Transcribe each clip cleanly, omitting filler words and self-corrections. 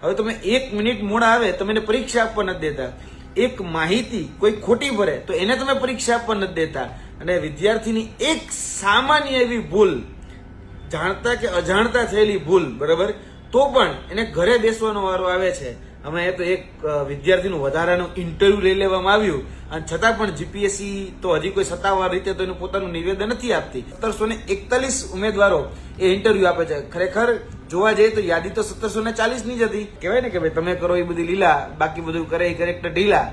હવે તમે 1 મિનિટ મોડા આવે તમે એને પરીક્ષા આપવા નથી દેતા, એક માહિતી કોઈ ખોટી ભરે તો એને તમે પરીક્ષા આપવા નથી દેતા, અને વિદ્યાર્થીની એક સામાન્ય એવી ભૂલ, જાણતા કે અજાણતા થયેલી ભૂલ, બરાબર, તો પણ એને ઘરે બેસવાનો વારો આવે છે. અમે તો એક વિદ્યાર્થીનું વધારાનું ઇન્ટરવ્યુ લઈ લેવામાં આવ્યું, અને છતાં પણ જીપીએસસી તો હજી કોઈ સત્તાવાર રીતે તો એનું પોતાનું નિવેદન નથી આપતી. 1741 ઉમેદવારો એ ઇન્ટરવ્યુ આપે છે. ખરેખર જોવા જઈએ તો યાદી તો 1740 ની જ હતી. કહેવાય ને કે ભાઈ તમે કરો એ બધી લીલા, બાકી બધું કરે એ કરેક્ટર ઢીલા.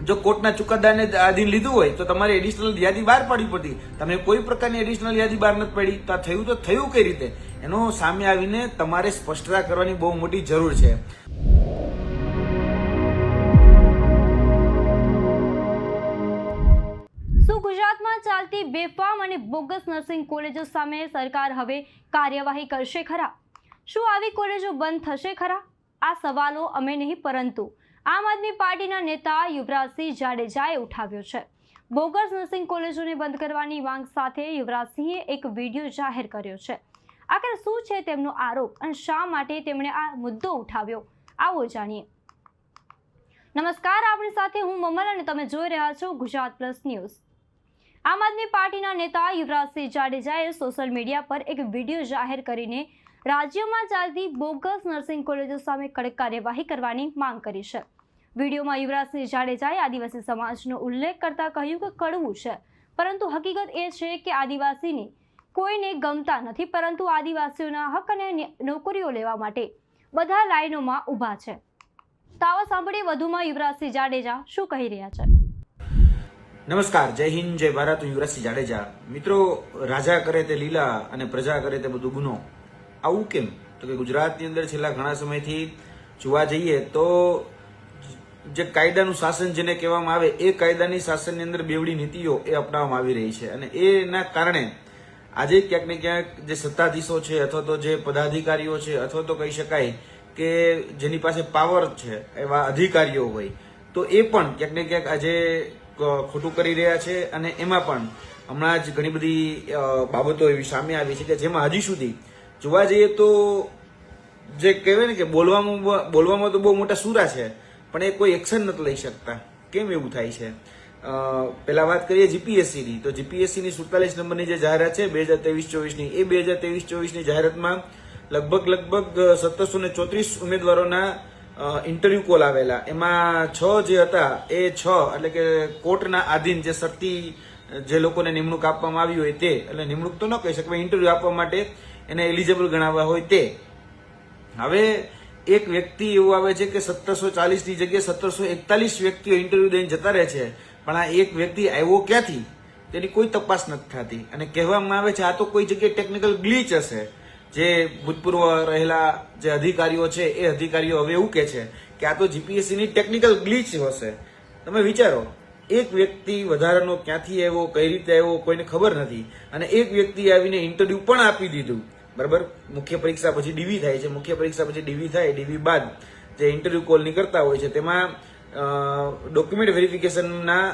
જો કોર્ટના ચુકાદાને આધીન લીધું હોય તો તમારે એડિશનલ યાદી બહાર પાડવી પડતી. તમે કોઈ પ્રકારની એડિશનલ યાદી બહાર નથી પાડી, તો આ થયું તો થયું કઈ રીતે? એનો સામે આવીને તમારે સ્પષ્ટતા કરવાની બહુ મોટી જરૂર છે. ગુજરાતમાં ચાલતી બેફામ અને બોગસ નર્સિંગ કોલેજો સામે સરકાર હવે કાર્યવાહી કરશે ખરા? શું આવી કોલેજો બંધ થશે ખરા? આ સવાલો અમે નહીં પરંતુ આમ આદમી પાર્ટીના નેતા યુવરાજસિંહ જાડેજાએ ઉઠાવ્યો છે. બોગસ નર્સિંગ કોલેજોને બંધ કરવાની માંગ સાથે યુવરાજસિંહે એક વિડીયો જાહેર કર્યો છે. આખરે શું છે તેમનો આરોપ અને શા માટે તેમણે આ મુદ્દો ઉઠાવ્યો, આવો જાણીએ. નમસ્કાર, આપણી સાથે હું મમલ અને તમે જોઈ રહ્યા છો ગુજરાત પ્લસ ન્યૂઝ. આમ આદમી પાર્ટીના નેતા યુવરાજસિંહ જાડેજાએ સોશિયલ મીડિયા પર એક વિડીયો જાહેર કરીને રાજ્યમાં ચાલતી બોગસ નર્સિંગ કોલેજો સામે કડક કાર્યવાહી કરવાની માંગ કરી છે. વિડીયોમાં યુવરાજસિંહ જાડેજાએ આદિવાસી સમાજનો ઉલ્લેખ કરતા કહ્યું કે કડવું છે, પરંતુ હકીકત એ છે કે આદિવાસીને કોઈને ગમતા નથી, પરંતુ આદિવાસીઓના હક અને નોકરીઓ લેવા માટે બધા લાઈનોમાં ઊભા છે. તો આવો સાંભળીએ વધુમાં યુવરાજસિંહ જાડેજા શું કહી રહ્યા છે. નમસ્કાર, જય હિન્દ, જય ભારત. હું યુવરાજસિંહ જાડેજા. મિત્રો, રાજા કરે તે લીલા અને પ્રજા કરે તે બધું ગુનો. આવું કેમ? તો કે ગુજરાતની અંદર છેલ્લા ઘણા સમયથી જોવા જઈએ તો જે કાયદાનું શાસન જેને કહેવામાં આવે એ કાયદાની શાસનની અંદર બેવડી નીતિઓ એ અપનાવવામાં આવી રહી છે, અને એના કારણે આજે ક્યાંક ને ક્યાંક જે સત્તાધીશો છે અથવા તો જે પદાધિકારીઓ છે અથવા તો કહી શકાય કે જેની પાસે પાવર છે એવા અધિકારીઓ હોય તો એ પણ ક્યાંક ને ક્યાંક આજે ખોટું કરી રહ્યા છે. અને એમાં પણ હમણાં જ ઘણી બધી બાબતો એવી સામે આવી છે કે જેમાં હજી સુધી જોવા જઈએ તો જે કહેવાય ને કે બોલવામાં તો બહુ મોટા સુરા છે, પણ એ કોઈ એક્શન નથી લઈ શકતા. કેમ એવું થાય છે? પેલા વાત કરીએ જીપીએસસી ની, તો જીપીએસસી ની 47 નંબરની જે જાહેરાત છે 2023-24 ની, એ 2023-24 ની જાહેરાતમાં લગભગ 1734 ઉમેદવારોના ઇન્ટરવ્યુ કોલ આવેલા. એમાં 6 જે હતા એ 6 એટલે કે કોર્ટના આધીન જે શરતી જે લોકોને નિમણૂક આપવામાં આવી હોય તે, એટલે નિમણૂક તો ન કહી શકે, ઇન્ટરવ્યુ આપવા માટે એને એલિજિબલ ગણાવવા હોય તે. હવે એક વ્યક્તિ એવું આવે છે કે 1740 ની જગ્યાએ 1741 વ્યક્તિઓ ઇન્ટરવ્યુ દઈને જતા રહે છે, પણ આ એક વ્યક્તિ આવ્યો ક્યાંથી તેની કોઈ તપાસ નથી થતી. અને કહેવામાં આવે છે આ તો કોઈ જગ્યાએ ટેકનિકલ ગ્લિચ હશે. જે ભૂતપૂર્વ રહેલા જે અધિકારીઓ છે એ અધિકારીઓ હવે એવું કે છે કે આ તો જીપીએસસી ની ટેકનિકલ ગ્લિચ હશે. તમે વિચારો, એક વ્યક્તિ વધારાનો ક્યાંથી આવ્યો, કઈ રીતે આવ્યો, કોઈને ખબર નથી, અને એક વ્યક્તિ આવીને ઇન્ટરવ્યુ પણ આપી દીધું. બરાબર, મુખ્ય પરીક્ષા પછી ડીવી થાય છે, મુખ્ય પરીક્ષા પછી ડીવી થાય, ડીવી બાદ જે ઇન્ટરવ્યુ કોલ નીકળતા હોય છે તેમાં ડોક્યુમેન્ટ વેરિફિકેશનના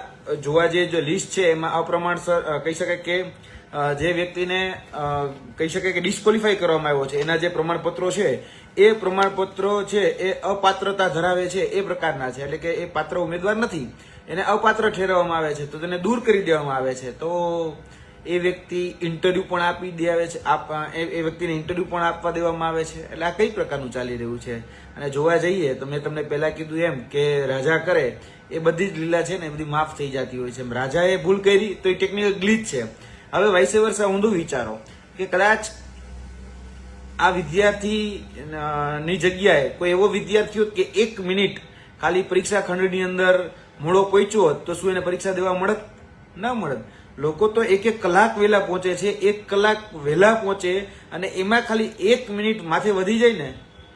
જોવા જે લિસ્ટ છે એમાં અપ્રમાણસર કહી શકાય કે જે વ્યક્તિને કહી શકાય કે ડિસ્કોલિફાય કરવામાં આવ્યો છે, એના જે પ્રમાણપત્રો છે એ પ્રમાણપત્રો છે એ અપાત્રતા ધરાવે છે એ પ્રકારના છે, એટલે કે એ પાત્ર ઉમેદવાર નથી, એને અપાત્ર ઠેરવવામાં આવે છે, તો તેને દૂર કરી દેવામાં આવે છે. તો એ વ્યક્તિ ઇન્ટરવ્યુ પણ આપી દે આવે છે, એ વ્યક્તિને ઇન્ટરવ્યુ પણ આપવા દેવામાં આવે છે. એટલે આ કઈ પ્રકારનું ચાલી રહ્યું છે? અને જોવા જઈએ તો મેં તમને પહેલા કીધું એમ કે રાજા કરે એ બધી જ લીલા છે ને એ બધી માફ થઈ જતી હોય છે. રાજાએ ભૂલ કરી તો એ ટેકનિકલ ગ્લિચ છે. હવે વાઇસે વર્ષા ઊંધું વિચારો કે કદાચ આ વિદ્યાર્થી ની જગ્યાએ કોઈ એવો વિદ્યાર્થી હોત કે 1 મિનિટ ખાલી પરીક્ષા ખંડની અંદર મોડો પહોંચ્યો હોત તો શું એને પરીક્ષા દેવા મળત? ના મળત. લોકો તો 1 કલાક વહેલા પહોંચે છે, 1 કલાક વહેલા પહોંચે, અને એમાં ખાલી 1 મિનિટ માથે વધી જાય ને,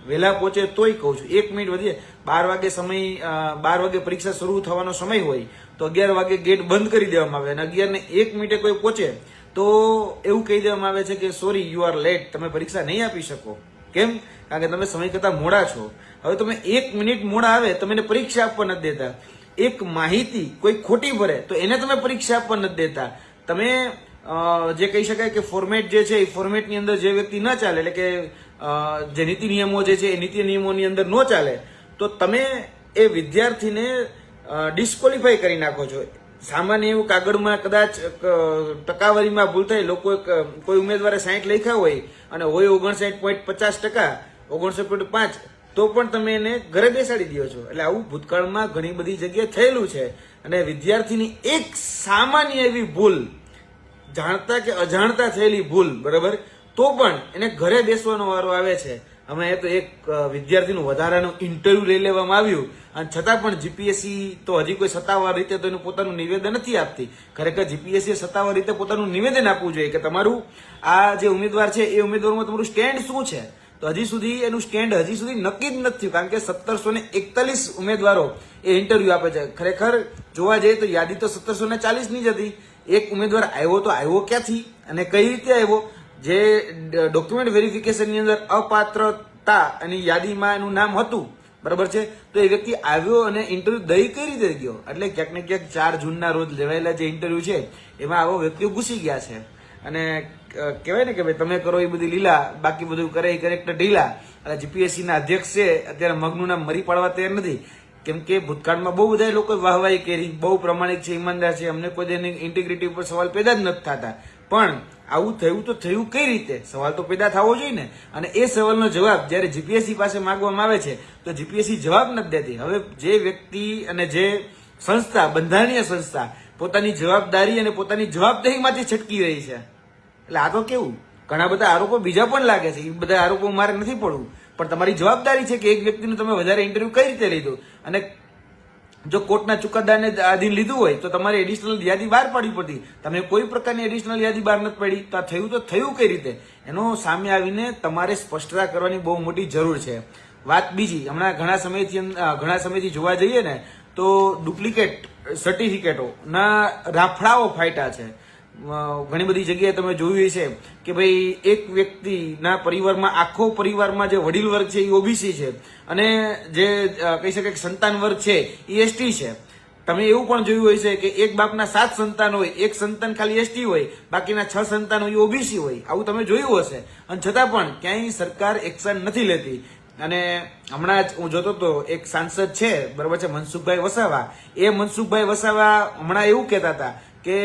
વહેલા પહોંચે તોય કહું છું 1 મિનિટ વધી જાય. 12 વાગે સમય, 12 વાગે પરીક્ષા શરૂ થવાનો સમય હોય તો 11 વાગે ગેટ બંધ કરી દેવામાં આવે, અને 11 ને 1 મિનિટે કોઈ પહોંચે તો એવું કહી દેવામાં આવે છે કે સોરી યુ આર લેટ, તમે પરીક્ષા નહીં આપી શકો. કેમ? કારણ કે તમે સમય કરતા મોડા છો. હવે તમે 1 મિનિટ મોડા આવે તમે એને પરીક્ષા આપવા નથી દેતા, એક માહિતી કોઈ ખોટી ભરે તો એને તમે પરીક્ષા આપવા નથી દેતા. તમે જે કહી શકાય કે ફોર્મેટ જે છે એ ફોર્મેટની અંદર જે વ્યક્તિ ન ચાલે, એટલે કે જે નીતિ નિયમો જે છે એ નીતિ નિયમોની અંદર ન ચાલે તો તમે એ વિદ્યાર્થીને ડિસ્કોલિફાઈ કરી નાખો છો. સામાન્ય એવું કાગળમાં કદાચ ટકાવારીમાં ભૂલ થઈ, લોકો કોઈ ઉમેદવારે 60 લખ્યા હોય અને હોય 59.50%, 59.5, તો પણ તમે એને ઘરે બેસાડી દો છો. એટલે આવું ભૂતકાળમાં ઘણી બધી જગ્યાએ થયેલું છે. અને વિદ્યાર્થીની એક સામાન્ય એવી ભૂલ, જાણતા કે અજાણતા થયેલી ભૂલ, બરાબર, તો પણ એને ઘરે બેસવાનો વારો આવે છે. અમે તો એક વિદ્યાર્થીનું વધારાનું ઇન્ટરવ્યુ લઈ લેવામાં આવ્યું અને છતાં પણ જીપીએસસી તો હજી કોઈ સત્તાવાર રીતે તો એનું પોતાનું નિવેદન નથી આપતી. ખરેખર જીપીએસસી સત્તાવાર રીતે પોતાનું નિવેદન આપવું જોઈએ કે તમારું આ જે ઉમેદવાર છે એ ઉમેદવારમાં તમારું સ્ટેન્ડ શું છે. તો હજી સુધી એનું સ્ટેન્ડ હજી સુધી નક્કી જ નથી થયું, કારણ કે 1741 ઉમેદવારો એ ઇન્ટરવ્યુ આપે છે. ખરેખર જોવા જઈએ તો યાદી તો 1740 ની જ હતી. એક ઉમેદવાર આવ્યો તો આવ્યો ક્યાંથી અને કઈ રીતે આવ્યો? જે ડોક્યુમેન્ટ વેરિફિકેશનની અંદર અપાત્રતા એની યાદીમાં એનું નામ હતું, બરાબર છે, તો એ વ્યક્તિ આવ્યો અને ઇન્ટરવ્યુ દઈ કઈ રીતે ગયો? એટલે ક્યાંક ને ક્યાંક 4 જૂનના રોજ લેવાયેલા જે ઇન્ટરવ્યુ છે એમાં આવો વ્યક્તિઓ ઘૂસી ગયા છે. અને કહેવાય ને કે ભાઈ તમે કરો એ બધી લીલા, બાકી બધું કરે એ કરેક્ટર ઢીલા. અને જીપીએસસી ના અધ્યક્ષ છે અત્યારે મગનું નામ મરી પાડવા તૈયાર નથી, કેમ કે ભૂતકાળમાં બહુ બધા લોકો વાહવાહી કરી, બહુ પ્રમાણિક છે, ઈમાનદાર છે, અમને કોઈ એની ઇન્ટિગ્રિટી ઉપર સવાલ પેદા જ નથી થતા. પણ આવું થયું તો થયું કઈ રીતે? સવાલ તો પેદા થવો જોઈએ ને. અને એ સવાલનો જવાબ જ્યારે જીપીએસસી પાસે માંગવામાં આવે છે તો જીપીએસસી જવાબ નથી દેતી. હવે જે વ્યક્તિ અને જે સંસ્થા, બંધારણીય સંસ્થા, પોતાની જવાબદારી અને પોતાની જવાબદારીમાંથી છટકી રહી છે. એટલે આ તો કેવું, ઘણા બધા આરોપો બીજા પણ લાગે છે, એ બધા આરોપો મારે નથી પડવું, પણ તમારી જવાબદારી છે કે એક વ્યક્તિનું તમે વધારે ઇન્ટરવ્યુ કઈ રીતે લીધું. અને જો કોર્ટના ચુકાદાને આધીન લીધું હોય તો તમારે એડિશનલ યાદી બહાર પાડવી પડતી. તમે કોઈ પ્રકારની એડિશનલ યાદી બહાર નથી પાડી, તો આ થયું તો થયું કઈ રીતે? એનો સામે આવીને તમારે સ્પષ્ટતા કરવાની બહુ મોટી જરૂર છે. વાત બીજી, હમણાં ઘણા સમયથી જોવા જઈએ ને તો ડુપ્લિકેટ સર્ટિફિકેટોના રાફડાઓ ફાટ્યા છે. ઘણી બધી જગ્યાએ તમે જોયું છે કે ભાઈ એક વ્યક્તિના પરિવારમાં, આખો પરિવારમાં જે વડીલ વર્ગ છે એ ઓબીસી છે અને જે કહી શકાય સંતાન વર્ગ છે એ એસટી છે. તમે એવું પણ જોયું હોય છે કે એક બાપના 7 સંતાન હોય, એક સંતાન ખાલી એસટી હોય, બાકીના 6 સંતાન હોય ઓબીસી હોય. આવું તમે જોયું હશે. અને છતાં પણ ક્યાંય સરકાર એક્શન નથી લેતી. અને હમણાં જ હું જોતો હતો, એક સાંસદ છે, બરાબર છે, મનસુખભાઈ વસાવા. એ મનસુખભાઈ વસાવા હમણાં એવું કહેતા હતા કે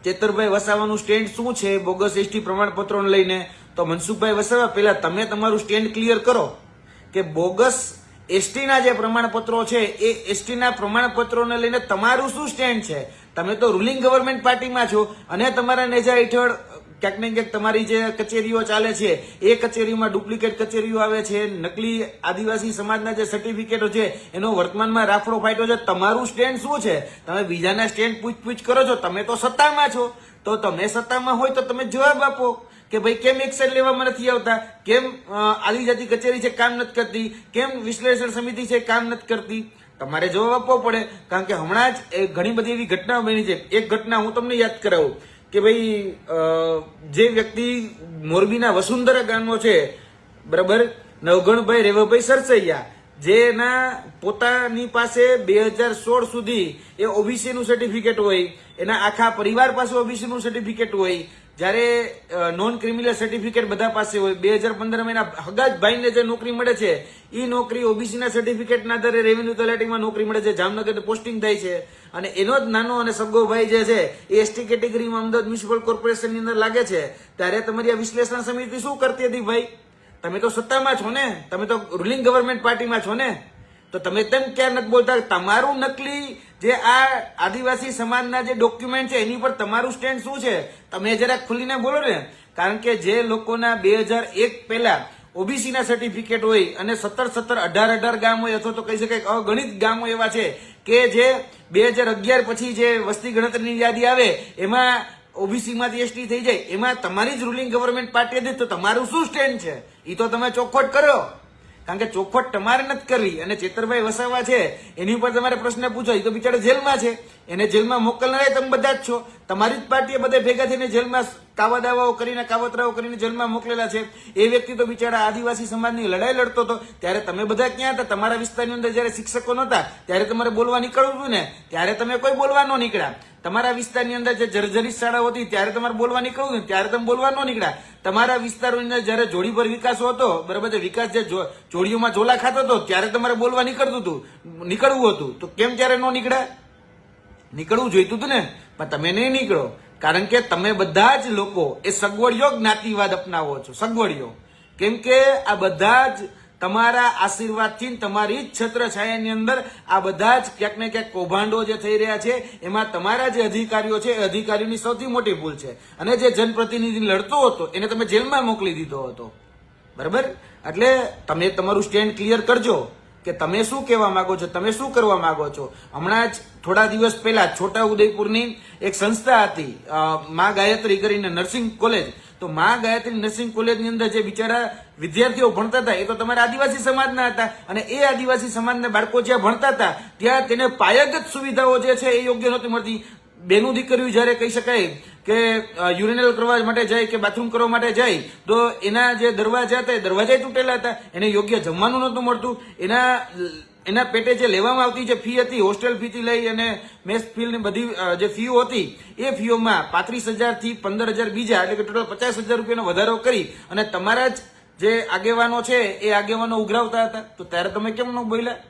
ચેતરભાઈ વસાવાનું સ્ટેન્ડ શું છે બોગસ એસટી પ્રમાણપત્રોને લઈને. તો મનસુખભાઈ વસાવા, પહેલા તમે તમારું સ્ટેન્ડ ક્લિયર કરો કે બોગસ એસટીના જે પ્રમાણપત્રો છે એ એસટીના પ્રમાણપત્રોને લઈને તમારું શું સ્ટેન્ડ છે. તમે તો રૂલિંગ ગવર્મેન્ટ પાર્ટીમાં છો અને તમારા નેજા હેઠળ ક્યાંક ને ક્યાંક તમારી જે કચેરીઓ ચાલે છે એ કચેરીમાં ડુપ્લિકેટ કચેરીઓ આવે છે, નકલી આદિવાસી સમાજના જે સર્ટિફિકેટો છે એનો વર્તમાનમાં રાફડો ફાટ્યો છે. તમારું સ્ટેન્ડ શું છે? તમે બીજાના સ્ટેન્ડ પૂછપૂછ કરો છો. તમે તો સત્તામાં છો, તો તમે સત્તામાં હોય તો તમે જવાબ આપો કે ભાઈ કેમ એક્શન લેવામાં નથી આવતા, કેમ આદિજાતિ કચેરી છે કામ નથી કરતી, કેમ વિશ્લેષણ સમિતિ છે કામ નથી કરતી. તમારે જવાબ આપવો પડે. કારણ કે હમણાં જ ઘણી બધી એવી ઘટનાઓ બની છે. એક ઘટના હું તમને યાદ કરાવું કે ભાઈ જે વ્યક્તિ મોરબીના વસુંધરા ગામનો છે, બરાબર, નવગણભાઈ રેવાભાઈ સરસૈયા, જેના પોતાની પાસે 2016 સુધી એ ઓબીસી નું સર્ટિફિકેટ હોય, એના આખા પરિવાર પાસે ઓબીસી નું સર્ટિફિકેટ હોય, જ્યારે નોન ક્રિમિનલ સર્ટિફિકેટ બધા પાસે હોય. 2015 એના હગા જ ભાઈને જે નોકરી મળે છે એ નોકરી ઓબીસી ના સર્ટિફિકેટના આધારે રેવન્યુ તલાટીમાં નોકરી મળે છે, જામનગર પોસ્ટિંગ થાય છે. અને એનો જ નાનો અને સગો ભાઈ જે છે એ એસટી કેટેગરીમાં અમદાવાદ મ્યુનિસિપલ કોર્પોરેશનની અંદર લાગે છે. ત્યારે તમારી આ વિશ્લેષણ સમિતિ શું કરતી હતી? ભાઈ તમે તો સત્તામાં છો ને, તમે તો રૂલિંગ ગવર્મેન્ટ પાર્ટીમાં છો ને, તો તમે તેમ ક્યાં નથી બોલતા? તમારું નકલી જે આ આદિવાસી સમાજના જે ડોક્યુમેન્ટ છે એની પર તમારું સ્ટેન્ડ શું છે? તમે જરા ખુલીને બોલો ને. કારણ કે જે લોકોના 2001 પહેલા ઓબીસી ના સર્ટિફિકેટ હોય અને 17 ગામ હોય, અથવા તો કહી શકાય અગણિત ગામો એવા છે કે જે 2011 પછી જે વસ્તી ગણતરીની યાદી આવે એમાં ઓબીસી માંથી એસટી થઈ જાય, એમાં તમારી જ રૂલિંગ ગવર્મેન્ટ પાર્ટી હતી. તો તમારું શું સ્ટેન્ડ છે એ તો તમે ચોખવટ કરો. કારણ કે ચોખવટ તમારે નથી કરવી. અને ચેતરભાઈ વસાવા છે એની ઉપર તમારે પ્રશ્ન પૂછો, એ તો બિચારા જેલમાં છે, એને જેલમાં મોકલનારા તમે બધા જ છો. તમારી જ પાર્ટીએ બધે ભેગા થઈને જેલમાં કાવા દાવાઓ કરીને કાવતરાઓ કરીને જેલમાં મોકલેલા છે. એ વ્યક્તિ તો બિચારા આદિવાસી સમાજની લડાઈ લડતો હતો. ત્યારે તમે બધા ક્યાં હતા? તમારા વિસ્તારની અંદર જયારે શિક્ષકો નહોતા ત્યારે તમારે બોલવા નીકળવું હતું ને, ત્યારે તમે કોઈ બોલવા ન નીકળ્યા. તમારા વિસ્તારની અંદર જે જર્જરિત શાળાઓ હતી ત્યારે તમારે બોલવા નીકળવું ને, ત્યારે તમે બોલવા ન નીકળ્યા. તમારા વિસ્તારોની અંદર જયારે જોડીભર વિકાસ હતો, બરાબર છે, વિકાસ જે જોડીઓમાં ઝોલા ખાતો હતો ત્યારે તમારે બોલવા નીકળવું હતું. તો કેમ ત્યારે ન નીકળ્યા? નીકળવું જોઈતું હતું ને, પણ તમે નહીં નીકળો. કારણ કે તમે બધા જ લોકો એ સગવડિયો જ્ઞાતિવાદ અપનાવો છો. સગવડિયો કેમ કે આ બધા જ તમારા આશીર્વાદથી તમારી જ છત્રછાયાની અંદર આ બધા જ ક્યાંક ને ક્યાંક કૌભાંડો જે થઈ રહ્યા છે એમાં તમારા જે અધિકારીઓ છે એ અધિકારીઓની સૌથી મોટી ભૂલ છે. અને જે જનપ્રતિનિધિ લડતો હતો એને તમે જેલમાં મોકલી દીધો હતો. બરાબર? એટલે તમે તમારું સ્ટેન્ડ ક્લિયર કરજો કે તમે શું કહેવા માંગો છો, તમે શું કરવા માંગો છો. હમણાં જ થોડા દિવસ પહેલા છોટા ઉદેપુરની એક સંસ્થા હતી, મા ગાયત્રી કરીને નર્સિંગ કોલેજ. તો મા ગાયત્રી નર્સિંગ કોલેજની અંદર જે બિચારા વિદ્યાર્થીઓ ભણતા હતા એ તો તમારા આદિવાસી સમાજના હતા. અને એ આદિવાસી સમાજના બાળકો જ્યાં ભણતા હતા ત્યાં તેને પાયાગત સુવિધાઓ જે છે એ યોગ્ય નહોતી મળતી. બેનું દીકરીઓ જયારે કહી શકાય કે યુરિનલ કરવા માટે જાય કે બાથરૂમ કરવા માટે જાય તો એના જે દરવાજા હતા એ દરવાજા તૂટેલા હતા. એને યોગ્ય જમવાનું નહોતું મળતું. એના પેટે જે લેવામાં આવતી જે ફી હતી, હોસ્ટેલ ફી થી લઈ અને મેસ ફી ની બધી જે ફીઓ હતી એ ફીઓમાં 35,000 થી 15,000 બીજા એટલે કે ટોટલ 50,000 રૂપિયાનો વધારો કરી અને તમારા જ જે આગેવાનો છે એ આગેવાનો ઉઘરાવતા હતા. તો ત્યારે તમે કેમ ન બોલ્યા?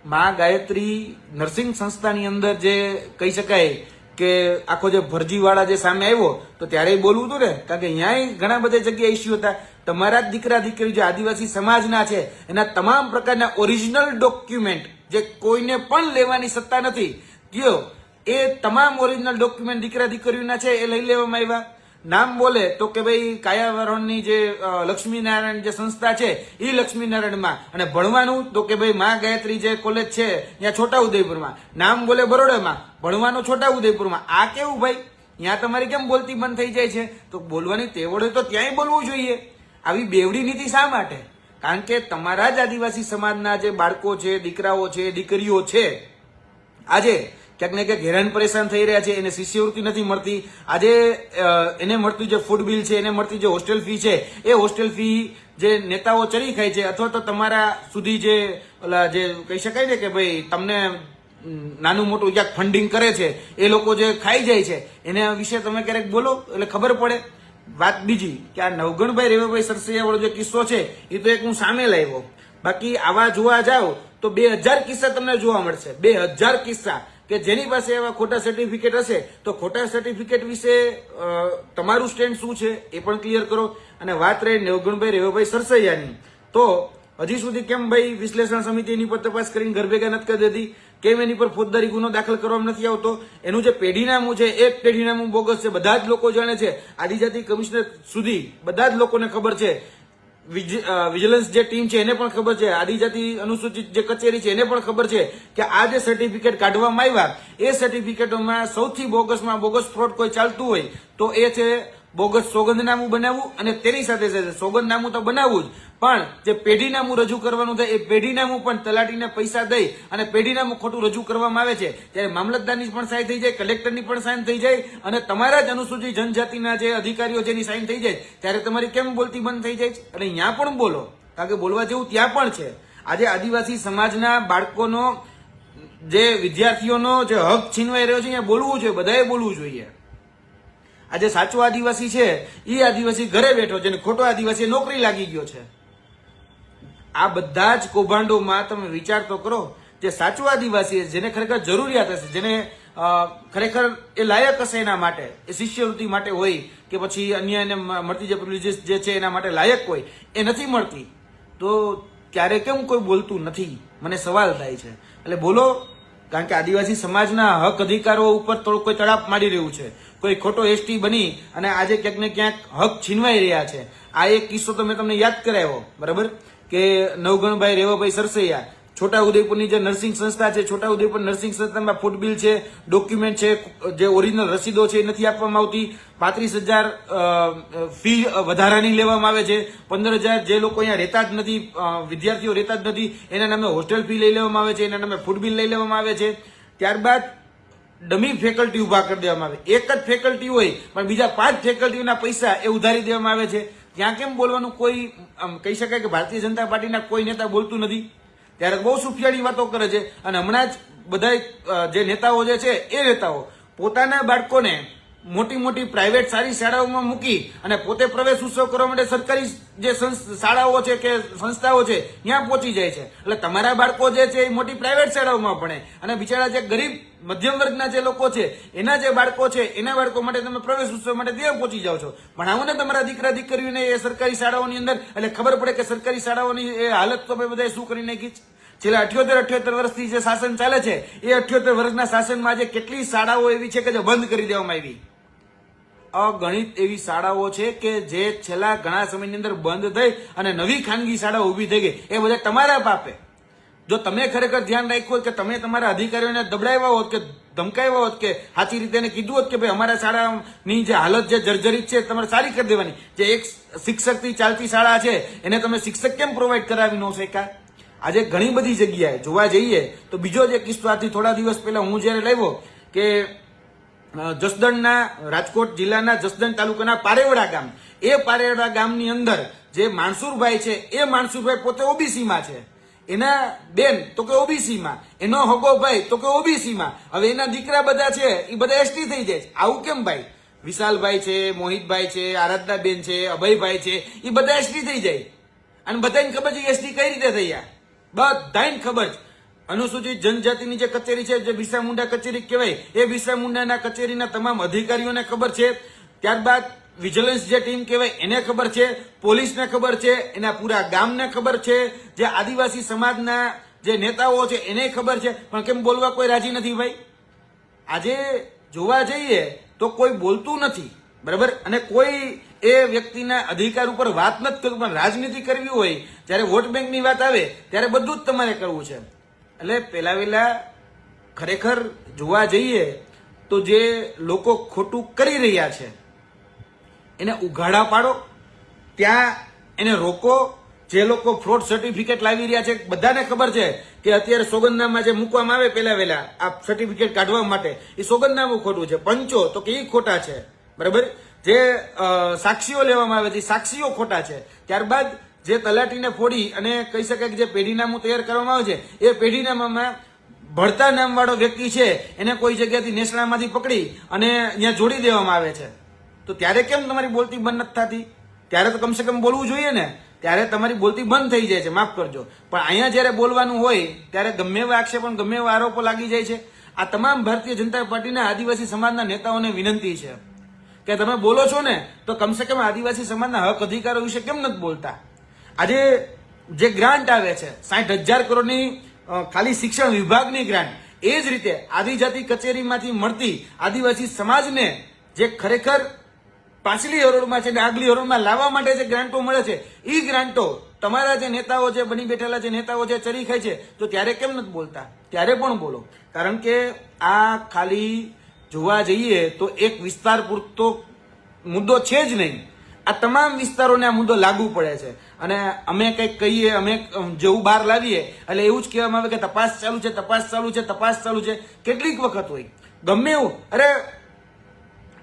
મા ગાયત્રી નર્સિંગ સંસ્થાની અંદર જે કહી શકાય કે આખો જે ભરજીવાળા જે સામે આવ્યો તો ત્યારે બોલવું હતું ને, કારણ કે અહીંયા ઘણા બધા જગ્યાએ ઇસ્યુ હતા. તમારા જ દીકરા દીકરી જે આદિવાસી સમાજના છે એના તમામ પ્રકારના ઓરિજિનલ ડોક્યુમેન્ટ જે કોઈને પણ લેવાની સત્તા નથી કયો એ તમામ ઓરિજિનલ ડોક્યુમેન્ટ દીકરા દીકરીઓના છે એ લઈ લેવામાં આવ્યા. નામ બોલે તો કે ભાઈ કાયાવરણની જે લક્ષ્મીનારાયણ જે સંસ્થા છે એ લક્ષ્મીનારાયણમાં, અને ભણવાનું તો કે ભાઈ મા ગાયત્રી જે કોલેજ છે ત્યાં છોટા ઉદયપુરમાં. નામ બોલે બરોડામાં, ભણવાનું છોટા ઉદયપુરમાં. આ કેવું ભાઈ? ત્યાં તમારી કેમ બોલતી બંધ થઈ જાય છે? તો બોલવાની તેવડ હોય તો ત્યાંય બોલવું જોઈએ. આવી બેવડી નીતિ શા માટે? કારણ કે તમારા જ આદિવાસી સમાજના જે બાળકો છે, દીકરાઓ છે, દીકરીઓ છે, આજે ક્યાંક ને ક્યાંક હેરાન પરેશાન થઈ રહ્યા છે. એને શિષ્યવૃત્તિ નથી મળતી. આજે એને મળતું જે ફૂડ બિલ છે, એને મળતી જે હોસ્ટેલ ફી છે એ હોસ્ટેલ ફી જે નેતાઓ ચરી ખાય છે અથવા તો તમારા સુધી જે જે કહી શકાય ને કે ભાઈ તમને નાનું મોટું ક્યાંક ફંડિંગ કરે છે એ લોકો જે ખાઈ જાય છે એના વિશે તમે ક્યારેક બોલો એટલે ખબર પડે. વાત બીજી કે આ નવગણભાઈ રેવાભાઈ સરસૈયા વાળો જે કિસ્સો છે એ તો એક હું સામે લાવ્યો. બાકી આવા જોવા જાવ તો 2000 કિસ્સા તમને જોવા મળશે. 2000 કિસ્સા કે જેની પાસે એવા ખોટા સર્ટિફિકેટ હશે તો ખોટા સર્ટિફિકેટ વિશે તમારું સ્ટેન્ડ શું છે એ પણ ક્લિયર કરો. અને વાત રહી નવગણભાઈ રેવાભાઈ સરસૈયાની, તો હજી સુધી કેમ ભાઈ વિશ્લેષણ સમિતિ એની પર તપાસ કરીને ઘર ભેગા નથી કરી દેતી? કેમ એની પર ફોજદારી ગુનો દાખલ કરવામાં નથી આવતો? એનું જે પેઢીનામું છે એ પેઢીનામું બોગસ છે, બધા જ લોકો જાણે છે. આદિજાતિ કમિશનર સુધી બધા જ લોકોને ખબર છે. વિજિલન્સ જે ટીમ છે એને પણ ખબર છે. આદિજાતિ અનુસૂચિત જે કચેરી છે એને પણ ખબર છે કે આ જે સર્ટિફિકેટ કાઢવામાં આવ્યા એ સર્ટિફિકેટોમાં સૌથી બોગસમાં બોગસ ફ્રોડ કોઈ ચાલતું હોય તો એ છે બોગસ સોગંદનામું બનાવવું. અને તેની સાથે સાથે સોગંદનામું તો બનાવવું જ, પણ જે પેઢીનામું રજૂ કરવાનું થાય એ પેઢીનામું પણ તલાટીને પૈસા દઈ અને પેઢીનામું ખોટું રજૂ કરવામાં આવે છે. ત્યારે મામલતદારની પણ સાઈન થઈ જાય, કલેક્ટરની પણ સાઈન થઈ જાય અને તમારા જ અનુસૂચિત જનજાતિના જે અધિકારીઓ જેની સાઈન થઈ જાય ત્યારે તમારી કેમ બોલતી બંધ થઈ જાય છે? અને ત્યાં પણ બોલો, કારણ કે બોલવા જેવું ત્યાં પણ છે. આજે આદિવાસી સમાજના બાળકોનો જે વિદ્યાર્થીઓનો જે હક છીનવાઈ રહ્યો છે અહીંયા બોલવું જોઈએ, બધાએ બોલવું જોઈએ. આજે સાચો આદિવાસી છે એ આદિવાસી ઘરે બેઠો છે અને ખોટો આદિવાસી નોકરી લાગી ગયો છે. આ બધા જ કૌભાંડોમાં તમે વિચાર તો કરો. જે સાચો આદિવાસી જેને ખરેખર જરૂરિયાત હશે, જેને ખરેખર એ લાયક હશે એના માટે, એ શિષ્યવૃત્તિ માટે હોય કે પછી અન્ય એને મળતી જે પ્રિવિલેજીસ જે છે એના માટે લાયક હોય, એ નથી મળતી તો ત્યારે કેમ કોઈ બોલતું નથી? મને સવાલ થાય છે. એટલે બોલો, કારણ કે આદિવાસી સમાજના હક અધિકારો ઉપર થોડું કોઈ તડાપ મારી રહ્યું છે. કોઈ ખોટો એસટી બની અને આજે ક્યાંક ને ક્યાંક હક છીનવાઈ રહ્યા છે. આ એક કિસ્સો તો મેં તમને યાદ કરાવ્યો, બરાબર, કે નવગણભાઈ રેવાભાઈ સરસૈયા, છોટા ઉદેપુરની જે નર્સિંગ સંસ્થા છે, છોટા ઉદેપુર નર્સિંગ સંસ્થામાં ફૂડ બિલ છે, ડોક્યુમેન્ટ છે, જે ઓરિજિનલ રસીદો છે એ નથી આપવામાં આવતી. 35,000 ફી વધારાની લેવામાં આવે છે. 15,000 જે લોકો અહીંયા રહેતા જ નથી, વિદ્યાર્થીઓ રહેતા જ નથી, એના નામે હોસ્ટેલ ફી લઈ લેવામાં આવે છે, એના નામે ફૂડ બિલ લઈ લેવામાં આવે છે. ત્યારબાદ ડમી ફેકલ્ટી ઉભા કરી દેવામાં આવે. એક જ ફેકલ્ટી હોય પણ બીજા 5 ફેકલ્ટીના પૈસા એ ઉધારી દેવામાં આવે છે. ત્યાં કેમ બોલવાનું? કોઈ કહી શકાય કે ભારતીય જનતા પાર્ટીના કોઈ નેતા બોલતું નથી. ત્યારે બહુ સુફિયાળી વાતો કરે છે. અને હમણાં જ બધા જે નેતાઓ જે છે એ નેતાઓ પોતાના બાળકોને મોટી મોટી પ્રાઇવેટ સારી શાળાઓમાં મૂકી અને પોતે પ્રવેશ ઉત્સવ કરવા માટે સરકારી જે શાળાઓ છે કે સંસ્થાઓ છે ત્યાં પહોંચી જાય છે. એટલે તમારા બાળકો જે છે એ મોટી પ્રાઇવેટ શાળાઓમાં ભણે અને બિચારા જે ગરીબ મધ્યમ વર્ગના જે લોકો છે એના જે બાળકો છે એના બાળકો માટે તમે પ્રવેશ ઉત્સવ માટે ત્યાં પહોંચી જાઓ છો. ભણાવો ને તમારા દીકરા દીકરીઓને એ સરકારી શાળાઓની અંદર, એટલે ખબર પડે કે સરકારી શાળાઓની એ હાલત તો બધાએ શું કરી નાખી છે. છેલ્લા 78 વર્ષથી જે શાસન ચાલે છે એ 78 વર્ષના શાસનમાં આજે કેટલી શાળાઓ એવી છે કે જે બંધ કરી દેવામાં આવી. અગણિત એવી શાળાઓ છે કે જે છેલ્લા ઘણા સમયની અંદર બંધ થઈ અને નવી ખાનગી શાળાઓ ઊભી થઈ ગઈ. એ બધા તમારા પાપે. જો તમે ખરેખર ધ્યાન રાખ્યું હોત કે તમે તમારા અધિકારીઓને દબડાવ્યા હોત કે ધમકાવ્યા હોત કે સાચી રીતે એને કીધું હોત કે ભાઈ અમારા શાળાની જે હાલત જે જર્જરિત છે તમારે સારી કરી દેવાની. જે એક શિક્ષકથી ચાલતી શાળા છે એને તમે શિક્ષક કેમ પ્રોવાઈડ કરાવી ન શક્યા? આજે ઘણી બધી જગ્યાએ જોવા જઈએ તો બીજો જે કિસ્સો આથી થોડા દિવસ પહેલા હું જયારે લાવ્યો કે જસદણના રાજકોટ જિલ્લાના જસદણ તાલુકાના પારેવડા ગામ, એ પારેવડા ગામની અંદર જે માણસુરભાઈ છે એ માણસુરભાઈ પોતે ઓબીસીમાં છે. એના બેન તો કે ઓબીસીમાં, એનો હગો ભાઈ તો કે ઓબીસીમાં. હવે એના દીકરા બધા છે એ બધા એસટી થઈ જાય છે. આવું કેમ ભાઈ? વિશાલભાઈ છે, મોહિતભાઈ છે, આરાધનાબેન છે, અભયભાઈ છે, એ બધા એસટી થઈ જાય. અને બધાને ખબર છે એસટી કઈ રીતે થયા, બધાને ખબર છે. અનુસૂચિત જનજાતિની જે કચેરી છે જે બિરસા મુંડા કચેરી કહેવાય, એ બિરસા મુંડાના કચેરીના તમામ અધિકારીઓને ખબર છે. ત્યારબાદ વિજિલન્સ જે ટીમ કહેવાય એને ખબર છે, પોલીસને ખબર છે, એના પૂરા ગામને ખબર છે, જે આદિવાસી સમાજના જે નેતાઓ છે એને ખબર છે. પણ કેમ બોલવા કોઈ રાજી નથી ભાઈ? આજે જોવા જઈએ તો કોઈ બોલતું નથી, બરાબર. અને કોઈ એ વ્યક્તિના અધિકાર ઉપર વાત નથી કરતું. પણ રાજનીતિ કરવી હોય, જ્યારે વોટ બેંકની વાત આવે ત્યારે બધું જ તમારે કરવું છે. એટલે પેલા વેલા ખરેખર જોવા જઈએ તો જે લોકો ખોટું કરી રહ્યા છે એને ઉઘાડા પાડો, ત્યાં એને રોકો. જે લોકો ફ્રોડ સર્ટિફિકેટ લાવી રહ્યા છે બધાને ખબર છે કે અત્યારે સોગંદનામા જે મૂકવામાં આવે પેલા વેલા આ સર્ટિફિકેટ કાઢવા માટે, એ સોગંદનામું ખોટું છે. પંચો તો કે એ ખોટા છે, બરાબર. જે સાક્ષીઓ લેવામાં આવે છે સાક્ષીઓ ખોટા છે. ત્યારબાદ જે તલાટીને ફોડી અને કહી શકાય કે જે પેઢીનામું તૈયાર કરવામાં આવે છે એ પેઢીનામામાં ભળતા નામ વાળો વ્યક્તિ છે એને કોઈ જગ્યાથી નેસડામાંથી પકડી અને ત્યાં જોડી દેવામાં આવે છે. તો ત્યારે કેમ તમારી બોલતી બંધ નથી થતી? ત્યારે તો કમસે કમ બોલવું જોઈએ ને. ત્યારે તમારી બોલતી બંધ થઈ જાય છે, માફ કરજો. પણ અહીંયા જયારે બોલવાનું હોય ત્યારે ગમે એવા આક્ષેપો ગમે એવા આરોપો લાગી જાય છે. આ તમામ ભારતીય જનતા પાર્ટીના આદિવાસી સમાજના નેતાઓને વિનંતી છે કે તમે બોલો છો ને તો કમસે કમ આદિવાસી સમાજના હક અધિકારો વિશે કેમ નથી બોલતા? આજે જે ગ્રાન્ટ આવે છે 60,000 કરોડની ખાલી શિક્ષણ વિભાગની ગ્રાન્ટ, એ જ રીતે આદિજાતિ કચેરીમાંથી મળતી આદિવાસી સમાજને જે ખરેખર પાછલી હરોળમાં છે ને આગલી હરોળમાં લાવવા માટે જે ગ્રાન્ટો મળે છે એ ગ્રાન્ટો તમારા જે નેતાઓ જે બની બેઠેલા જે નેતાઓ જે ચરી ખાય છે તો ત્યારે કેમ નથી બોલતા? ત્યારે પણ બોલો. કારણ કે આ ખાલી જોવા જઈએ તો એક વિસ્તાર પૂરતો મુદ્દો છે જ નહીં. આ તમામ વિસ્તારોને આ મુદ્દો લાગુ પડે છે. અને અમે કંઈક કહીએ, અમે જેવું બહાર લાવીએ એટલે એવું જ કહેવામાં આવે કે તપાસ ચાલુ છે, તપાસ ચાલુ છે, તપાસ ચાલુ છે. કેટલીક વખત હોય ગમે એવું, અરે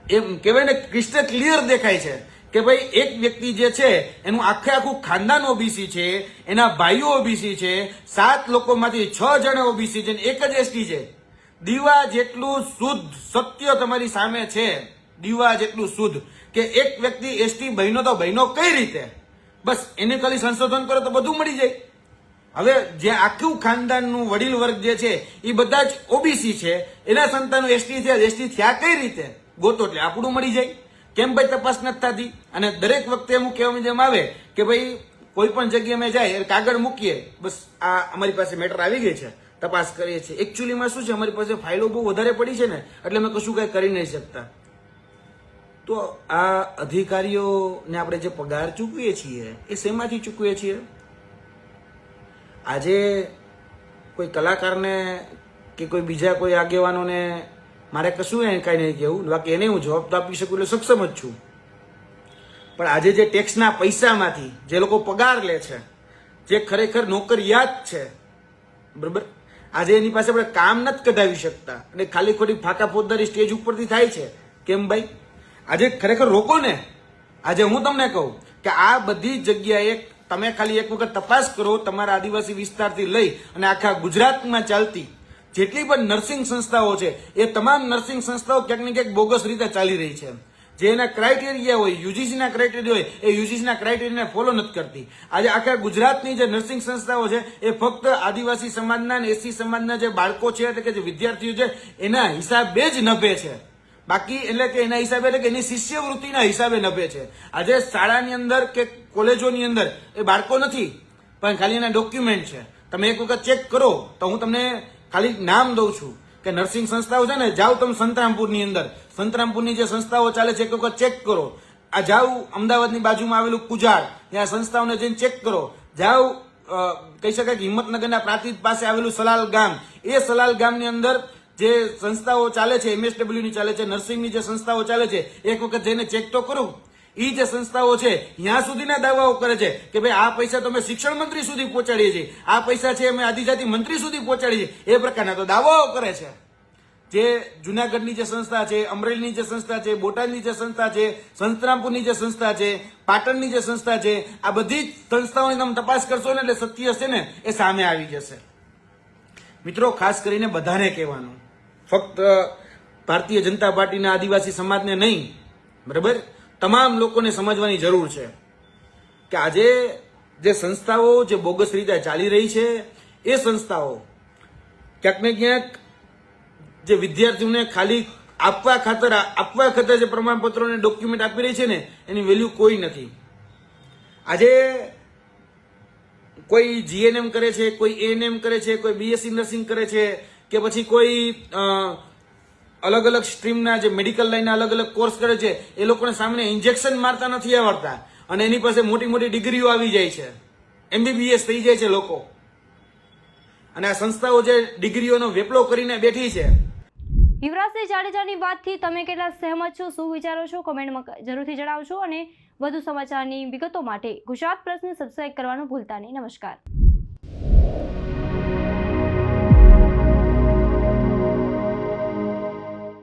એમ કહેવાય ને ક્રિસ્ટલ ક્લિયર દેખાય છે કે ભાઈ એક વ્યક્તિ જે છે એનું આખું ખાનદાન ઓબીસી છે, એના ભાઈઓ ઓબીસી છે, 7 લોકોમાંથી 6 જણા ઓબીસી છે, એક જ એસટી છે. દીવા જેટલું શુદ્ધ સત્ય તમારી સામે છે, દીવા જેટલું શુદ્ધ કે એક વ્યક્તિ એસટી બહેનો તો બહેનો કઈ રીતે, બસ એને ખાલી સંશોધન કરો તો બધું મળી જાય. હવે જે આખું ખાનદાનનું વડીલ વર્ગ જે છે એ બધા જ ઓબીસી છે, એના સંતાનો એસટી થયા, એસટી થયા કઈ રીતે ગોતો એટલે આપણું મળી જાય. કેમ ભાઈ તપાસ નથી થતી? અને દરેક વખતે એમ કહેવામાં જેમ આવે કે ભાઈ કોઈ પણ જગ્યાએ અમે જાય કાગળ મૂકીએ, બસ આ અમારી પાસે મેટર આવી ગઈ છે, તપાસ કરીએ છીએ. એકચ્યુઅલીમાં શું છે, અમારી પાસે ફાઇલો બહુ વધારે પડી છે ને એટલે અમે કશું કઈ કરી નહીં શકતા. તો આ અધિકારીઓને આપણે જે પગાર ચૂકવીએ છીએ એ શેમાંથી ચૂકવીએ છીએ? આજે કોઈ કલાકારને કે કોઈ બીજા કોઈ આગેવાનોને મારે કશું કઈ નહીં કહેવું, બાકી એને હું જવાબ તો આપી શકું એટલે સક્ષમ જ છું. પણ આજે જે ટેક્સના પૈસામાંથી જે લોકો પગાર લે છે, જે ખરેખર નોકરિયાત છે, બરાબર, આજે એની પાસે આપણે કામ નથી કઢાવી શકતા અને ખાલી ખોટી ફાકા ફોજદારી સ્ટેજ ઉપરથી થાય છે. કેમ ભાઈ? આજે ખરેખર રોકો ને. આજે હું તમને કહું કે આ બધી જગ્યાએ તમે ખાલી એક વખત તપાસ કરો, તમારા આદિવાસી વિસ્તારથી લઈ અને આખા ગુજરાતમાં ચાલતી જેટલી પણ નર્સિંગ સંસ્થાઓ છે એ તમામ નર્સિંગ સંસ્થાઓ ક્યાંક ને ક્યાંક બોગસ રીતે ચાલી રહી છે. જે એના ક્રાઇટેરિયા હોય, યુજીસીના ક્રાઇટેરિયા હોય, એ યુજીસીના ક્રાઇટેરિયાને ફોલો નથી કરતી. આજે આખા ગુજરાતની જે નર્સિંગ સંસ્થાઓ છે એ ફક્ત આદિવાસી સમાજના અને એસસી સમાજના જે બાળકો છે એટલે કે જે વિદ્યાર્થીઓ છે એના હિસાબે જ નભે છે. બાકી એટલે કે એના હિસાબે એટલે કે એની શિષ્યવૃત્તિના હિસાબે નભે છે. આજે શાળાની અંદર કે કોલેજોની અંદર એ બાળકો નથી, પણ ખાલી એના ડોક્યુમેન્ટ છે. તમે એક વખત ચેક કરો તો હું તમને ખાલી નામ દઉં છું કે નર્સિંગ સંસ્થાઓ છે ને, જાઓ તમે સંતરામપુરની અંદર, સંતરામપુરની જે સંસ્થાઓ ચાલે છે એક વખત ચેક કરો. આ જાઓ અમદાવાદની બાજુમાં આવેલું કુજાડ, ત્યાં સંસ્થાઓને જઈને ચેક કરો. જાઓ કહી શકાય કે હિંમતનગરના પ્રાંતિજ પાસે આવેલું સલાલ ગામ, એ સલાલ ગામની અંદર જે સંસ્થાઓ ચાલે છે, MSW ની ચાલે છે, નર્સિંગની જે સંસ્થાઓ ચાલે છે, એક વખત જઈને ચેક તો કરું. એ જે સંસ્થાઓ છે ત્યાં સુધીના દાવાઓ કરે છે કે ભાઈ આ પૈસા તો અમે શિક્ષણ મંત્રી સુધી પહોંચાડીએ છીએ, આ પૈસા છે અમે આદિજાતિ મંત્રી સુધી પહોંચાડીએ છીએ, એ પ્રકારના તો દાવાઓ કરે છે. જે જુનાગઢની જે સંસ્થા છે, અમરેલીની જે સંસ્થા છે, બોટાદની જે સંસ્થા છે, સંતરામપુરની જે સંસ્થા છે, પાટણની જે સંસ્થા છે, આ બધી જ સંસ્થાઓની તમે તપાસ કરશો ને એટલે સત્ય છે ને એ સામે આવી જશે. મિત્રો, ખાસ કરીને બધાને કહેવાનું, ફક્ત ભારતીય જનતા પાર્ટીના આદિવાસી સમાજને નહીં, બરાબર, તમામ લોકોને સમજવાની જરૂર છે કે આજે જે સંસ્થાઓ જે બોગસ રીતે ચાલી રહી છે એ સંસ્થાઓ ક્યાંક ને ક્યાંક જે વિદ્યાર્થીઓને ખાલી આપવા ખાતર જે પ્રમાણપત્રો અને ડોક્યુમેન્ટ આપી રહી છે ને એની વેલ્યુ કોઈ નથી. આજે કોઈ GNM કરે છે, કોઈ ANM કરે છે, કોઈ BSc નર્સિંગ કરે છે કે પછી કોઈ અલગ અલગ સ્ટ્રીમના જે મેડિકલ લાઈનના અલગ અલગ કોર્સ કરે છે, એ લોકોને સામે ઇન્જેક્શન મારતા નથી આવડતા અને એની પાસે મોટી મોટી ડિગ્રીઓ આવી જાય છે, MBBS થઈ જાય છે લોકો. અને આ સંસ્થાઓ જે ડિગ્રીઓનો વેપલો કરીને બેઠી છે. યુવરાજસિંહ જાડેજાની વાતથી તમે કેટલા સહેમત છો, શું વિચારો છો, કોમેન્ટમાં જરૂરથી જણાવશો અને વધુ સમાચારની વિગતો માટે ગુજરાત પ્રેસને સબસ્ક્રાઇબ કરવાનું ભૂલતા નહીં. નમસ્કાર.